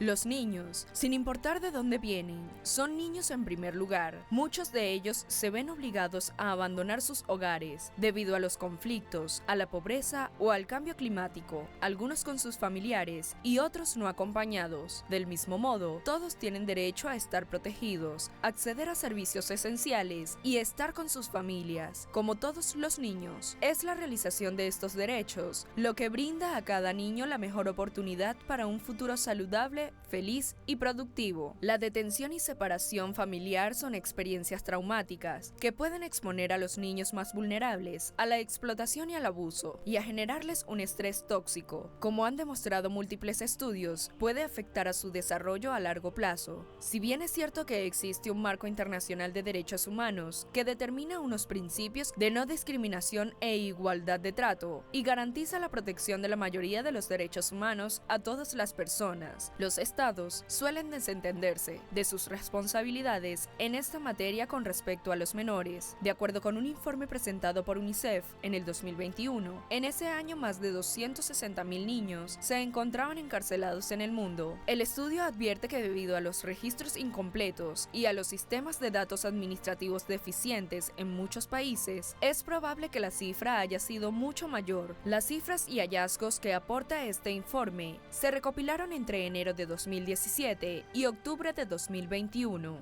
Los niños, sin importar de dónde vienen, son niños en primer lugar. Muchos de ellos se ven obligados a abandonar sus hogares debido a los conflictos, a la pobreza o al cambio climático, algunos con sus familiares y otros no acompañados. Del mismo modo, todos tienen derecho a estar protegidos, acceder a servicios esenciales y estar con sus familias. Como todos los niños, es la realización de estos derechos lo que brinda a cada niño la mejor oportunidad para un futuro saludable, feliz y productivo. La detención y separación familiar son experiencias traumáticas que pueden exponer a los niños más vulnerables a la explotación y al abuso y a generarles un estrés tóxico. Como han demostrado múltiples estudios, puede afectar a su desarrollo a largo plazo. Si bien es cierto que existe un marco internacional de derechos humanos que determina unos principios de no discriminación e igualdad de trato y garantiza la protección de la mayoría de los derechos humanos a todas las personas, los estados suelen desentenderse de sus responsabilidades en esta materia con respecto a los menores. De acuerdo con un informe presentado por UNICEF en el 2021, en ese año más de 260,000 niños se encontraban encarcelados en el mundo. El estudio advierte que debido a los registros incompletos y a los sistemas de datos administrativos deficientes en muchos países, es probable que la cifra haya sido mucho mayor. Las cifras y hallazgos que aporta este informe se recopilaron entre enero de 2017 y octubre de 2021.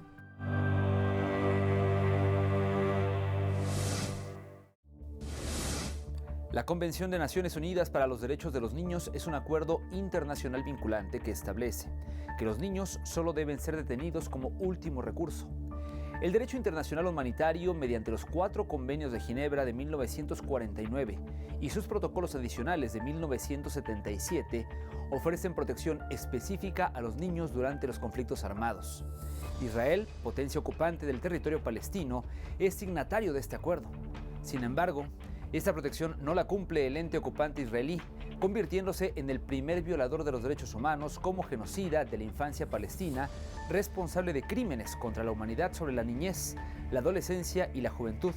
La Convención de Naciones Unidas para los Derechos de los Niños es un acuerdo internacional vinculante que establece que los niños solo deben ser detenidos como último recurso. El derecho internacional humanitario, mediante los 4 convenios de Ginebra de 1949 y sus protocolos adicionales de 1977, ofrecen protección específica a los niños durante los conflictos armados. Israel, potencia ocupante del territorio palestino, es signatario de este acuerdo. Sin embargo, esta protección no la cumple el ente ocupante israelí, convirtiéndose en el primer violador de los derechos humanos como genocida de la infancia palestina, responsable de crímenes contra la humanidad sobre la niñez, la adolescencia y la juventud.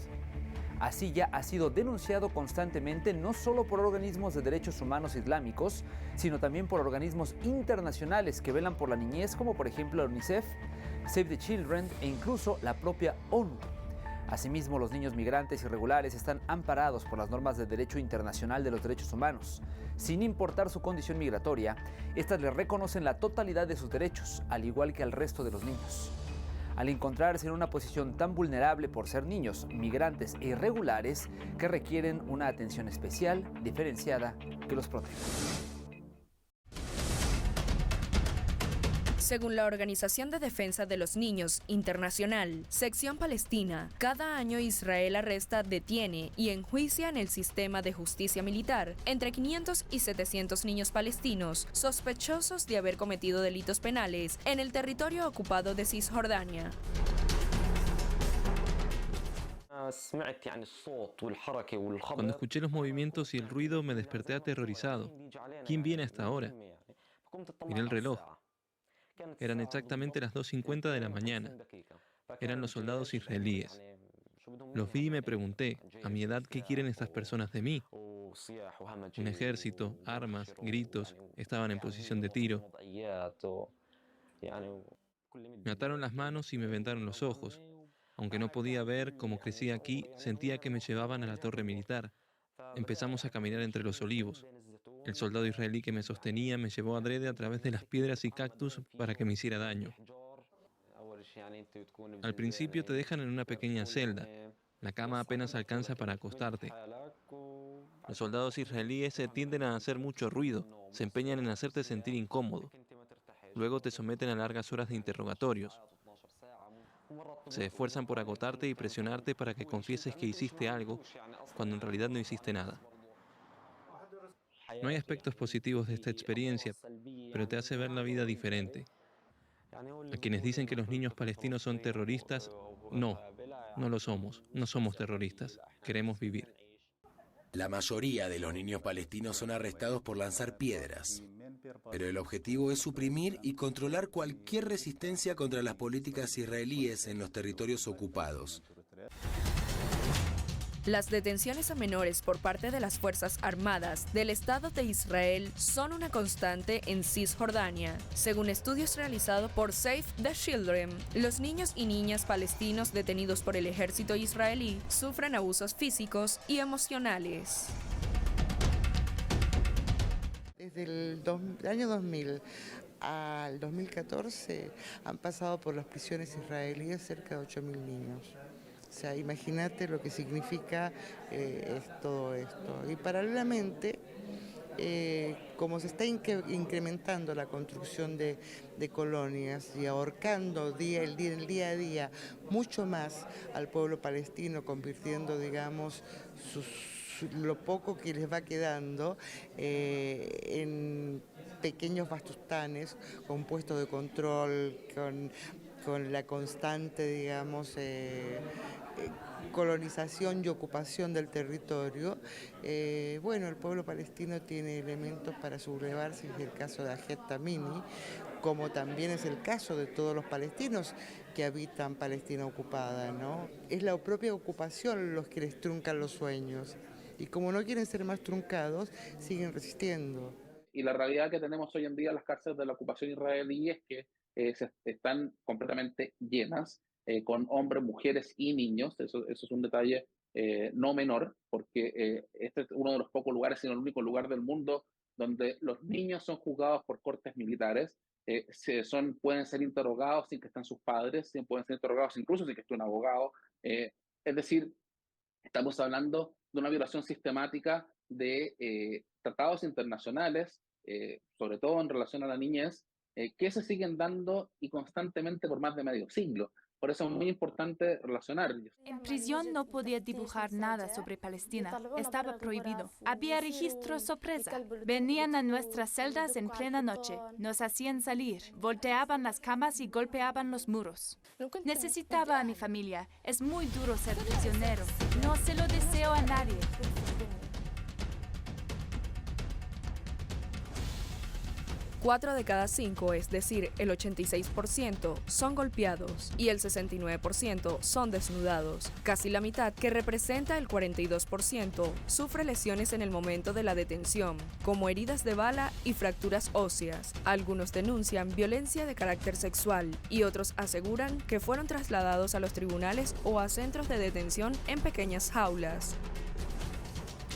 Así ya ha sido denunciado constantemente no solo por organismos de derechos humanos islámicos, sino también por organismos internacionales que velan por la niñez, como por ejemplo la UNICEF, Save the Children e incluso la propia ONU. Asimismo, los niños migrantes irregulares están amparados por las normas de derecho internacional de los derechos humanos. Sin importar su condición migratoria, estas les reconocen la totalidad de sus derechos, al igual que al resto de los niños. Al encontrarse en una posición tan vulnerable por ser niños, migrantes e irregulares, que requieren una atención especial, diferenciada, que los proteja. Según la Organización de Defensa de los Niños Internacional, Sección Palestina, cada año Israel arresta, detiene y enjuicia en el sistema de justicia militar entre 500 y 700 niños palestinos sospechosos de haber cometido delitos penales en el territorio ocupado de Cisjordania. Cuando escuché los movimientos y el ruido me desperté aterrorizado. ¿Quién viene hasta ahora? Miré el reloj. Eran exactamente las 2:50 de la mañana. Eran los soldados israelíes. Los vi y me pregunté, a mi edad, ¿qué quieren estas personas de mí? Un ejército, armas, gritos, estaban en posición de tiro. Me ataron las manos y me vendaron los ojos. Aunque no podía ver cómo crecía aquí, sentía que me llevaban a la torre militar. Empezamos a caminar entre los olivos. El soldado israelí que me sostenía me llevó adrede a través de las piedras y cactus para que me hiciera daño. Al principio te dejan en una pequeña celda. La cama apenas alcanza para acostarte. Los soldados israelíes tienden a hacer mucho ruido, se empeñan en hacerte sentir incómodo. Luego te someten a largas horas de interrogatorios. Se esfuerzan por agotarte y presionarte para que confieses que hiciste algo, cuando en realidad no hiciste nada. No hay aspectos positivos de esta experiencia, pero te hace ver la vida diferente. A quienes dicen que los niños palestinos son terroristas, no lo somos. No somos terroristas. Queremos vivir. La mayoría de los niños palestinos son arrestados por lanzar piedras, pero el objetivo es suprimir y controlar cualquier resistencia contra las políticas israelíes en los territorios ocupados. Las detenciones a menores por parte de las Fuerzas Armadas del Estado de Israel son una constante en Cisjordania. Según estudios realizados por Save the Children, los niños y niñas palestinos detenidos por el ejército israelí sufren abusos físicos y emocionales. Desde el año 2000 al 2014 han pasado por las prisiones israelíes cerca de 8.000 niños. O sea, imagínate lo que significa todo esto. Y paralelamente, como se está incrementando la construcción de colonias y ahorcando el día a día mucho más al pueblo palestino, convirtiendo, digamos, lo poco que les va quedando en pequeños bastustanes con puestos de control, con la constante, digamos, colonización y ocupación del territorio. Bueno, el pueblo palestino tiene elementos para sublevarse, es el caso de Ahed Tamimi, como también es el caso de todos los palestinos que habitan Palestina ocupada, ¿no? Es la propia ocupación los que les truncan los sueños, y como no quieren ser más truncados, siguen resistiendo. Y la realidad que tenemos hoy en día en las cárceles de la ocupación israelí es que están completamente llenas, con hombres, mujeres y niños. Eso es un detalle no menor, porque este es uno de los pocos lugares, sino el único lugar del mundo donde los niños son juzgados por cortes militares, pueden ser interrogados sin que estén sus padres, pueden ser interrogados incluso sin que esté un abogado. Es decir, estamos hablando de una violación sistemática de tratados internacionales, sobre todo en relación a la niñez, que se siguen dando y constantemente por más de medio siglo. Por eso es muy importante relacionar. En prisión no podía dibujar nada sobre Palestina. Estaba prohibido. Había registros sorpresa. Venían a nuestras celdas en plena noche. Nos hacían salir. Volteaban las camas y golpeaban los muros. Necesitaba a mi familia. Es muy duro ser prisionero. No se lo deseo a nadie. 4 de cada 5, es decir, el 86%, son golpeados y el 69% son desnudados. Casi la mitad, que representa el 42%, sufre lesiones en el momento de la detención, como heridas de bala y fracturas óseas. Algunos denuncian violencia de carácter sexual y otros aseguran que fueron trasladados a los tribunales o a centros de detención en pequeñas jaulas.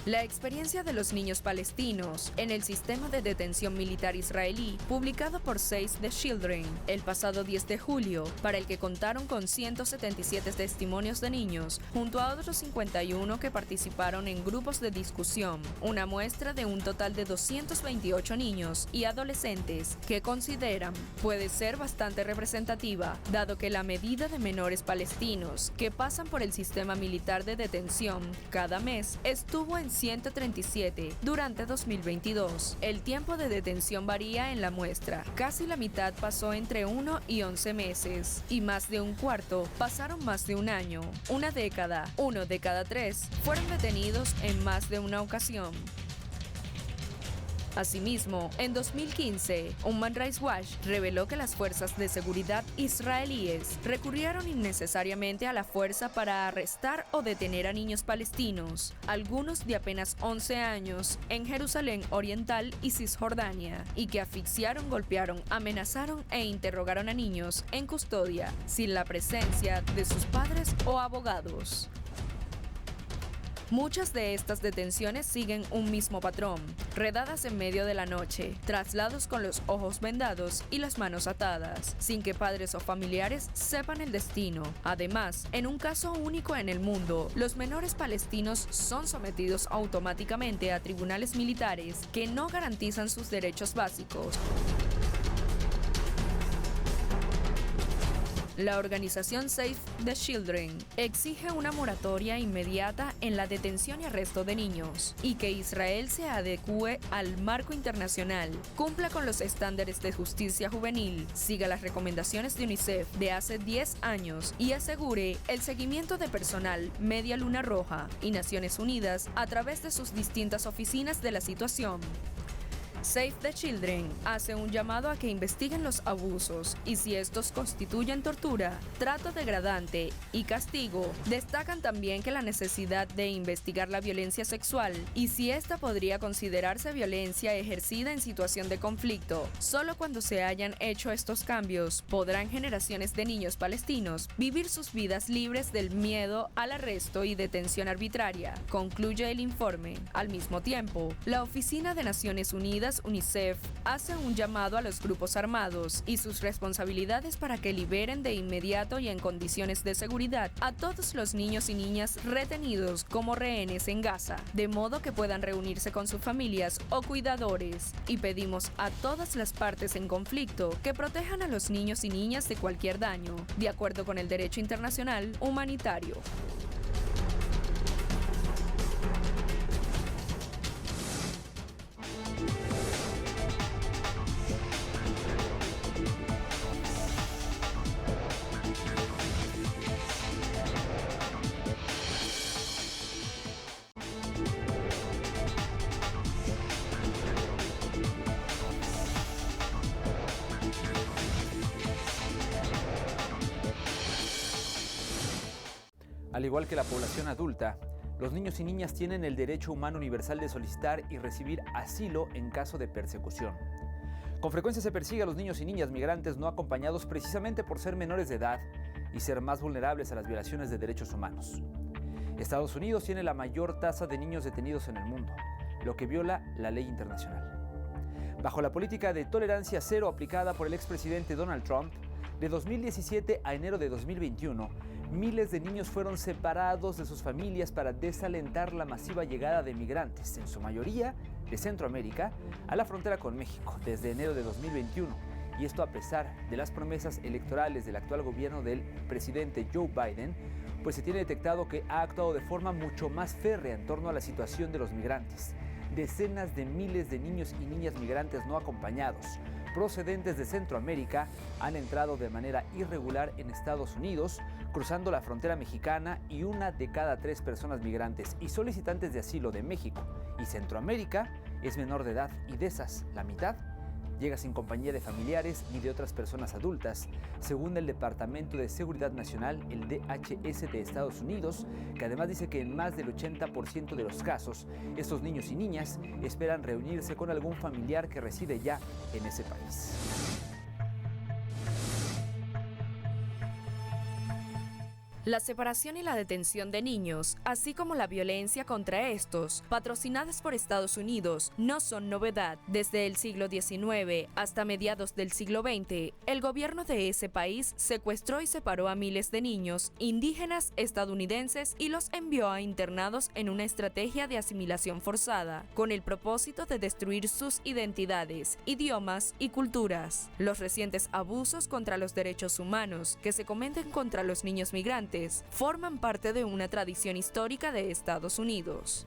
La experiencia de los niños palestinos en el sistema de detención militar israelí, publicado por Save the Children el pasado 10 de julio, para el que contaron con 177 testimonios de niños, junto a otros 51 que participaron en grupos de discusión, una muestra de un total de 228 niños y adolescentes que consideran puede ser bastante representativa, dado que la medida de menores palestinos que pasan por el sistema militar de detención cada mes estuvo en 137 durante 2022. El tiempo de detención varía en la muestra. Casi la mitad pasó entre 1 y 11 meses y más de un cuarto pasaron más de un año. Una década, 1 de cada 3, fueron detenidos en más de una ocasión. Asimismo, en 2015, Human Rights Watch reveló que las fuerzas de seguridad israelíes recurrieron innecesariamente a la fuerza para arrestar o detener a niños palestinos, algunos de apenas 11 años, en Jerusalén Oriental y Cisjordania, y que asfixiaron, golpearon, amenazaron e interrogaron a niños en custodia, sin la presencia de sus padres o abogados. Muchas de estas detenciones siguen un mismo patrón: redadas en medio de la noche, traslados con los ojos vendados y las manos atadas, sin que padres o familiares sepan el destino. Además, en un caso único en el mundo, los menores palestinos son sometidos automáticamente a tribunales militares que no garantizan sus derechos básicos. La organización Save the Children exige una moratoria inmediata en la detención y arresto de niños y que Israel se adecúe al marco internacional, cumpla con los estándares de justicia juvenil, siga las recomendaciones de UNICEF de hace 10 años y asegure el seguimiento de personal Media Luna Roja y Naciones Unidas a través de sus distintas oficinas de la situación. Save the Children hace un llamado a que investiguen los abusos y si estos constituyen tortura, trato degradante y castigo. Destacan también que la necesidad de investigar la violencia sexual y si esta podría considerarse violencia ejercida en situación de conflicto. Solo cuando se hayan hecho estos cambios, podrán generaciones de niños palestinos vivir sus vidas libres del miedo al arresto y detención arbitraria, concluye el informe. Al mismo tiempo, la Oficina de Naciones Unidas, UNICEF, hace un llamado a los grupos armados y sus responsabilidades para que liberen de inmediato y en condiciones de seguridad a todos los niños y niñas retenidos como rehenes en Gaza, de modo que puedan reunirse con sus familias o cuidadores. Y pedimos a todas las partes en conflicto que protejan a los niños y niñas de cualquier daño, de acuerdo con el derecho internacional humanitario. Al igual que la población adulta, los niños y niñas tienen el derecho humano universal de solicitar y recibir asilo en caso de persecución. Con frecuencia se persigue a los niños y niñas migrantes no acompañados precisamente por ser menores de edad y ser más vulnerables a las violaciones de derechos humanos. Estados Unidos tiene la mayor tasa de niños detenidos en el mundo, lo que viola la ley internacional. Bajo la política de tolerancia cero aplicada por el expresidente Donald Trump, de 2017 a enero de 2021, miles de niños fueron separados de sus familias para desalentar la masiva llegada de migrantes, en su mayoría de Centroamérica, a la frontera con México desde enero de 2021. Y esto a pesar de las promesas electorales del actual gobierno del presidente Joe Biden, pues se tiene detectado que ha actuado de forma mucho más férrea en torno a la situación de los migrantes. Decenas de miles de niños y niñas migrantes no acompañados, procedentes de Centroamérica, han entrado de manera irregular en Estados Unidos, cruzando la frontera mexicana, y 1 de cada 3 personas migrantes y solicitantes de asilo de México y Centroamérica es menor de edad, y de esas, la mitad llega sin compañía de familiares ni de otras personas adultas, según el Departamento de Seguridad Nacional, el DHS de Estados Unidos, que además dice que en más del 80% de los casos, estos niños y niñas esperan reunirse con algún familiar que reside ya en ese país. La separación y la detención de niños, así como la violencia contra estos, patrocinadas por Estados Unidos, no son novedad. Desde el siglo XIX hasta mediados del siglo XX, el gobierno de ese país secuestró y separó a miles de niños indígenas estadounidenses y los envió a internados en una estrategia de asimilación forzada, con el propósito de destruir sus identidades, idiomas y culturas. Los recientes abusos contra los derechos humanos que se cometen contra los niños migrantes forman parte de una tradición histórica de Estados Unidos.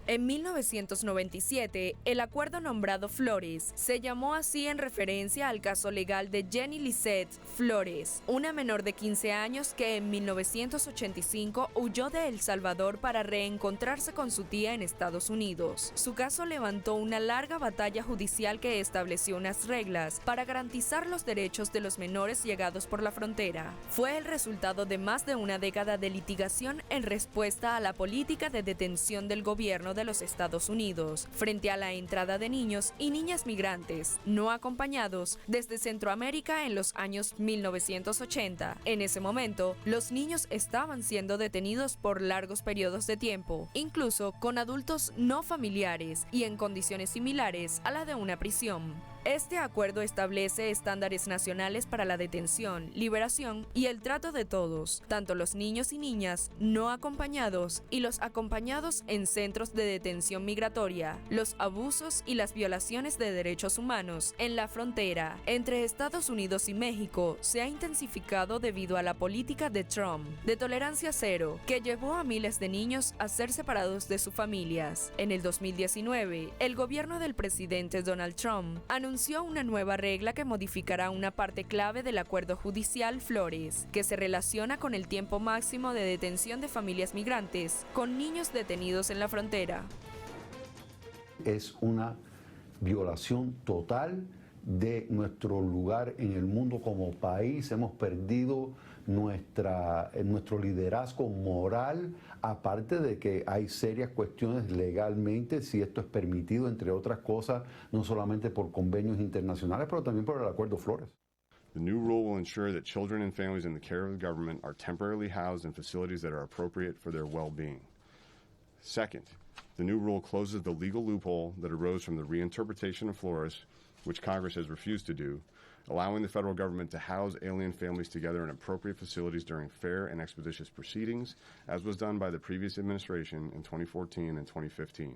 En 1997, el acuerdo nombrado Flores se llamó así en referencia al caso legal de Jenny Lisette Flores, una menor de 15 años que en 1985 huyó de El Salvador para reencontrarse con su tía en Estados Unidos. Su caso levantó una larga batalla judicial que estableció unas reglas para garantizar los derechos de los menores llegados por la frontera. Fue el resultado de más de una década de litigación en respuesta a la política de detención del gobierno de los Estados Unidos frente a la entrada de niños y niñas migrantes no acompañados desde Centroamérica en los años 1980. En ese momento, los niños estaban siendo detenidos por largos periodos de tiempo, incluso con adultos no familiares y en condiciones similares a la de una prisión. Este acuerdo establece estándares nacionales para la detención, liberación y el trato de todos, tanto los niños y niñas no acompañados y los acompañados en centros de detención migratoria, los abusos y las violaciones de derechos humanos en la frontera entre Estados Unidos y México se ha intensificado debido a la política de Trump de tolerancia cero, que llevó a miles de niños a ser separados de sus familias. En el 2019, el gobierno del presidente Donald Trump anunció una nueva regla que modificará una parte clave del acuerdo judicial Flores, que se relaciona con el tiempo máximo de detención de familias migrantes con niños detenidos en la frontera. Es una violación total de nuestro lugar en el mundo como país. Hemos perdido nuestro liderazgo moral, aparte de que hay serias cuestiones legalmente, si esto es permitido, entre otras cosas, no solamente por convenios internacionales, pero también por el Acuerdo Flores. The new rule will ensure that children and families in the care of the government are temporarily housed in facilities that are appropriate for their well-being. Second, the new rule closes the legal loophole that arose from the reinterpretation of Flores, which Congress has refused to do, allowing the federal government to house alien families together in appropriate facilities during fair and expeditious proceedings, as was done by the previous administration in 2014 and 2015.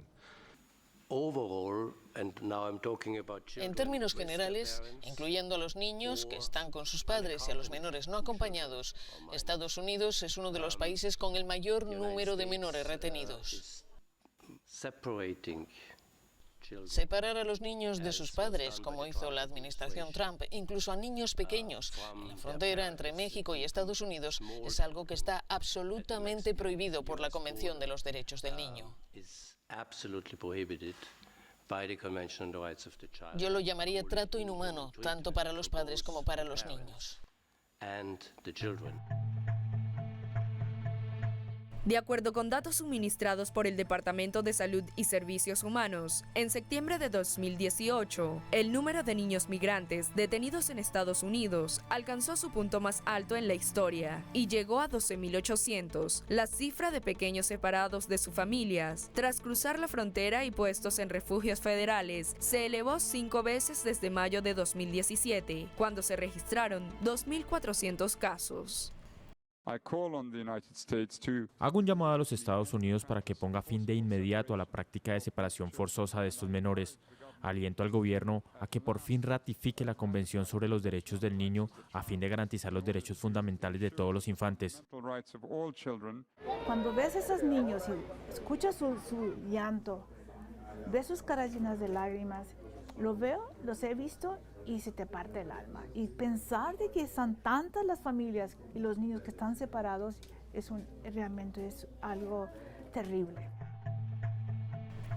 En términos generales, incluyendo a los niños que están con sus padres y a los menores no acompañados, Estados Unidos es uno de los países con el mayor número de menores retenidos. Separar a los niños de sus padres, como hizo la administración Trump, incluso a niños pequeños, en la frontera entre México y Estados Unidos, es algo que está absolutamente prohibido por la Convención de los Derechos del Niño. Yo lo llamaría trato inhumano, tanto para los padres como para los niños. De acuerdo con datos suministrados por el Departamento de Salud y Servicios Humanos, en septiembre de 2018, el número de niños migrantes detenidos en Estados Unidos alcanzó su punto más alto en la historia y llegó a 12.800. La cifra de pequeños separados de sus familias tras cruzar la frontera y puestos en refugios federales se elevó 5 veces desde mayo de 2017, cuando se registraron 2.400 casos. Hago un llamado a los Estados Unidos para que ponga fin de inmediato a la práctica de separación forzosa de estos menores. Aliento al gobierno a que por fin ratifique la Convención sobre los Derechos del Niño a fin de garantizar los derechos fundamentales de todos los infantes. Cuando ves a esos niños y escuchas su llanto, ves sus caras llenas de lágrimas, los he visto y se te parte el alma. Y pensar de que son tantas las familias y los niños que están separados realmente es algo terrible.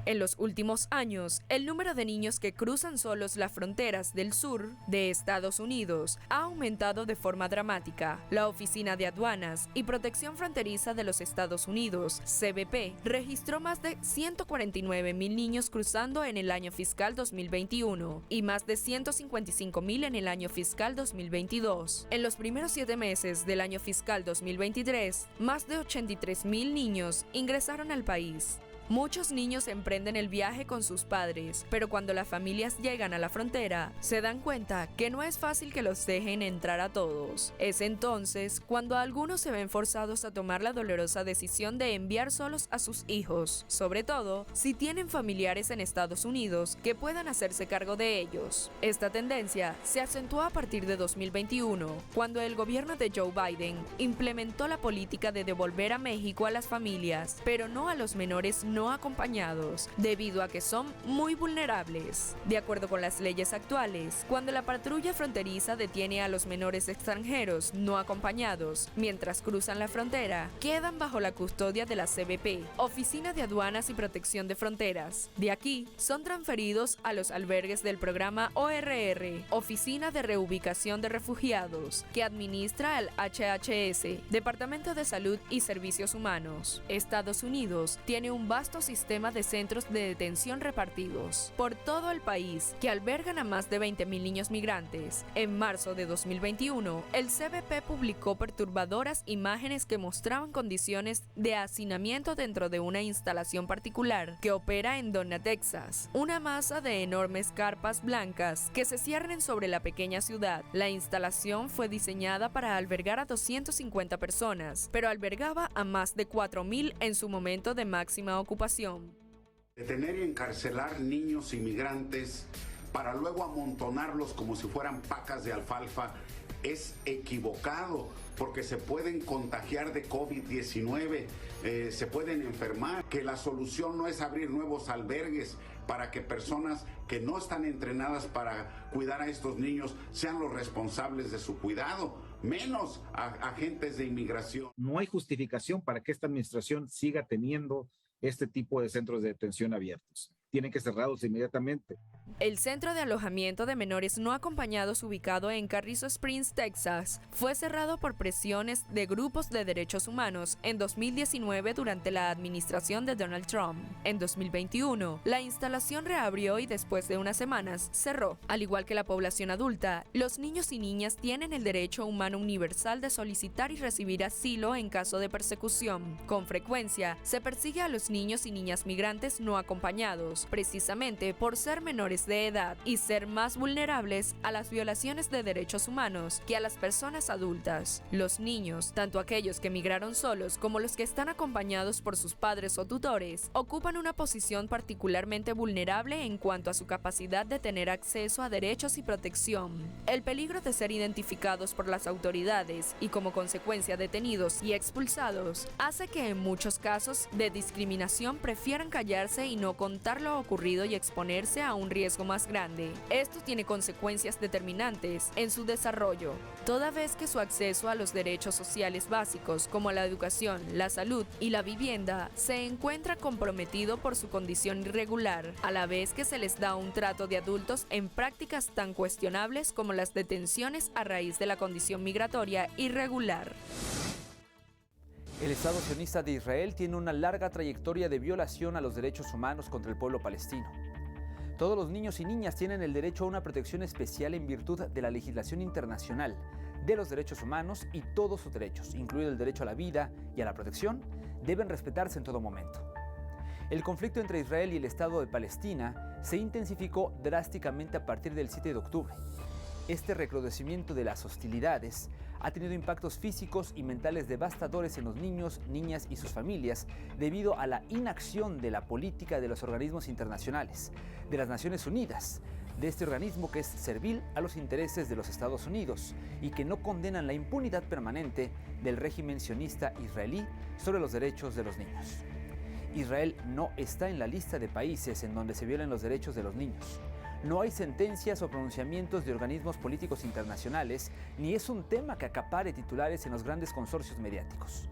En los últimos años, el número de niños que cruzan solos las fronteras del sur de Estados Unidos ha aumentado de forma dramática. La Oficina de Aduanas y Protección Fronteriza de los Estados Unidos, CBP, registró más de 149.000 niños cruzando en el año fiscal 2021 y más de 155.000 en el año fiscal 2022. En los primeros 7 meses del año fiscal 2023, más de 83.000 niños ingresaron al país. Muchos niños emprenden el viaje con sus padres, pero cuando las familias llegan a la frontera, se dan cuenta que no es fácil que los dejen entrar a todos. Es entonces cuando algunos se ven forzados a tomar la dolorosa decisión de enviar solos a sus hijos, sobre todo si tienen familiares en Estados Unidos que puedan hacerse cargo de ellos. Esta tendencia se acentuó a partir de 2021, cuando el gobierno de Joe Biden implementó la política de devolver a México a las familias, pero no a los menores no acompañados, debido a que son muy vulnerables. De acuerdo con las leyes actuales, cuando la patrulla fronteriza detiene a los menores extranjeros no acompañados mientras cruzan la frontera, quedan bajo la custodia de la CBP, Oficina de Aduanas y Protección de Fronteras. De aquí, son transferidos a los albergues del programa ORR, Oficina de Reubicación de Refugiados, que administra el HHS, Departamento de Salud y Servicios Humanos. Estados Unidos tiene un vasto sistema de centros de detención repartidos por todo el país que albergan a más de 20.000 niños migrantes. En marzo de 2021, el CBP publicó perturbadoras imágenes que mostraban condiciones de hacinamiento dentro de una instalación particular que opera en Donna, Texas, una masa de enormes carpas blancas que se ciernen sobre la pequeña ciudad. La instalación fue diseñada para albergar a 250 personas, pero albergaba a más de 4.000 en su momento de máxima ocupación. Detener y encarcelar niños inmigrantes para luego amontonarlos como si fueran pacas de alfalfa es equivocado, porque se pueden contagiar de COVID-19, se pueden enfermar. Que la solución no es abrir nuevos albergues para que personas que no están entrenadas para cuidar a estos niños sean los responsables de su cuidado, menos agentes de inmigración. No hay justificación para que esta administración siga teniendo este tipo de centros de detención abiertos. Tienen que cerrarlos inmediatamente. El centro de alojamiento de menores no acompañados ubicado en Carrizo Springs, Texas, fue cerrado por presiones de grupos de derechos humanos en 2019 durante la administración de Donald Trump. En 2021, la instalación reabrió y después de unas semanas cerró. Al igual que la población adulta, los niños y niñas tienen el derecho humano universal de solicitar y recibir asilo en caso de persecución. Con frecuencia, se persigue a los niños y niñas migrantes no acompañados, precisamente por ser menores de edad y ser más vulnerables a las violaciones de derechos humanos que a las personas adultas. Los niños, tanto aquellos que migraron solos como los que están acompañados por sus padres o tutores, ocupan una posición particularmente vulnerable en cuanto a su capacidad de tener acceso a derechos y protección. El peligro de ser identificados por las autoridades y como consecuencia detenidos y expulsados hace que en muchos casos de discriminación prefieran callarse y no contar lo ocurrido y exponerse a un riesgo más grande. Esto tiene consecuencias determinantes en su desarrollo, toda vez que su acceso a los derechos sociales básicos como la educación, la salud y la vivienda se encuentra comprometido por su condición irregular, a la vez que se les da un trato de adultos en prácticas tan cuestionables como las detenciones a raíz de la condición migratoria irregular. El Estado sionista de Israel tiene una larga trayectoria de violación a los derechos humanos contra el pueblo palestino. Todos los niños y niñas tienen el derecho a una protección especial en virtud de la legislación internacional de los derechos humanos y todos sus derechos, incluido el derecho a la vida y a la protección, deben respetarse en todo momento. El conflicto entre Israel y el Estado de Palestina se intensificó drásticamente a partir del 7 de octubre. Este recrudecimiento de las hostilidades ha tenido impactos físicos y mentales devastadores en los niños, niñas y sus familias debido a la inacción de la política de los organismos internacionales, de las Naciones Unidas, de este organismo que es servil a los intereses de los Estados Unidos y que no condenan la impunidad permanente del régimen sionista israelí sobre los derechos de los niños. Israel no está en la lista de países en donde se violan los derechos de los niños. No hay sentencias o pronunciamientos de organismos políticos internacionales, ni es un tema que acapare titulares en los grandes consorcios mediáticos.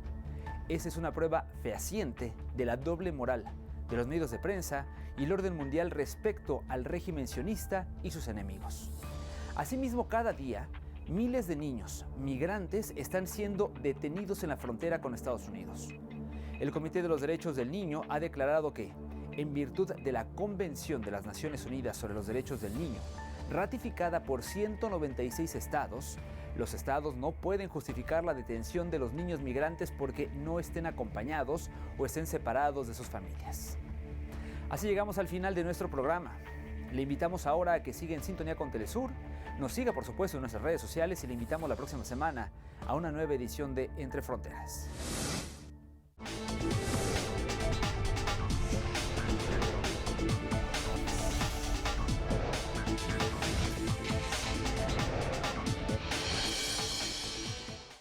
Esa es una prueba fehaciente de la doble moral de los medios de prensa y el orden mundial respecto al régimen sionista y sus enemigos. Asimismo, cada día, miles de niños migrantes están siendo detenidos en la frontera con Estados Unidos. El Comité de los Derechos del Niño ha declarado que, en virtud de la Convención de las Naciones Unidas sobre los Derechos del Niño, ratificada por 196 estados, los estados no pueden justificar la detención de los niños migrantes porque no estén acompañados o estén separados de sus familias. Así llegamos al final de nuestro programa. Le invitamos ahora a que siga en sintonía con Telesur, nos siga por supuesto en nuestras redes sociales y le invitamos la próxima semana a una nueva edición de Entre Fronteras.